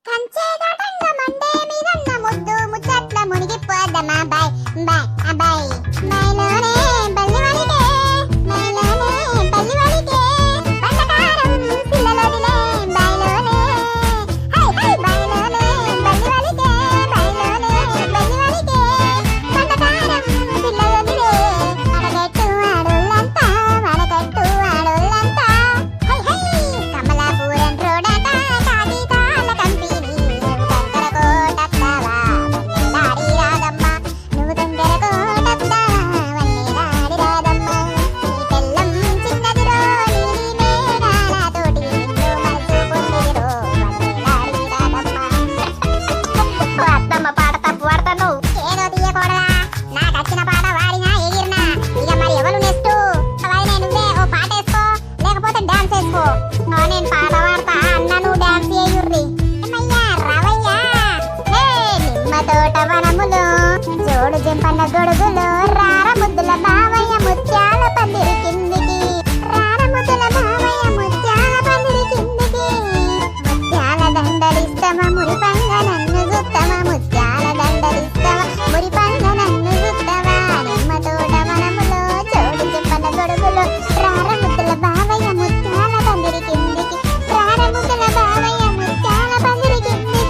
కంచే దాటంగా Monday మీదన్న ముద్దు ముచ్చట్ల మునిగిపోదమా bye bye అబాయ్ మైలోనే బల్లి వలికే మైలోనే బల్లి వలికే బండకారం పిల్లలదిలే బాయ్లోనే హై హై బాయ్లోనే బల్లి వలికే బాయ్లోనే బల్లి వలికే బండకారం పిల్లలదిలే అడగట్టు ఆడోళ్ళంతా అడగట్టు ఆడోళ్ళంతా హై హై కమలాపురం రోడట కాగితాల కంపెనీ నువ్వు దగ్గర కోటత్తవా వన్నెలాడి రాదమ్మ నువ్వు దగ్గర కోటత్తవా వన్నెలాడి రాదమ్మ నీ పెళ్ళం చిన్నదిరో నీలి మేఘాలతోటి నిన్ను మలుచుకుందిరో వన్నెలాడి రాదమ్మ ఓ అత్తమ్మ పాట తప్పు వాడతాను ఏదో తీయకూడదా నాకు వచ్చిన పాట వాడినా ఎగిరినా ఇక మరి ఎవరు నెక్స్ట్ అవైనా నువ్వే ఓ పాట వేసుకో లేకపోతే డాన్స్ వేసుకో నేను పాట వాడతా అన్న నువ్వు డాన్స్ చేయుర్రి ఏమయ్యా రావయ్యా హే నిమ్మ తోట వనములో జోడు జంపన్న గొడుగులో రార ముద్దుల బావయ్య ముత్యాల పందిరి కిందికి రార ముద్దుల బావయ్య ముత్యాల పందిరి కిందికి ముత్యాల దండలిస్తమ మురి పంగ నన్ను చూస్తమ ముత్యాల దండలిస్తమ మురి పంగ నన్ను చూస్తవా నిమ్మ తోట వనములో జోడు జంపన్న గొడుగులో రార ముద్దుల బావయ్య ముత్యాల పందిరి కిందికి రార ముద్దుల బావయ్య ముత్యాల పందిరి కిందికి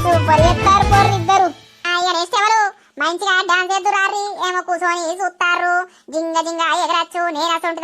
సూపర్ చెప్తారు పోర్రి ఇద్దరు ఆయన ఎవరు మంచిగా డాన్స్ చేద్దురారి ఏమో కూర్చొని చూస్తారు జింగ జింగ ఎగరచ్చు నేను అసలు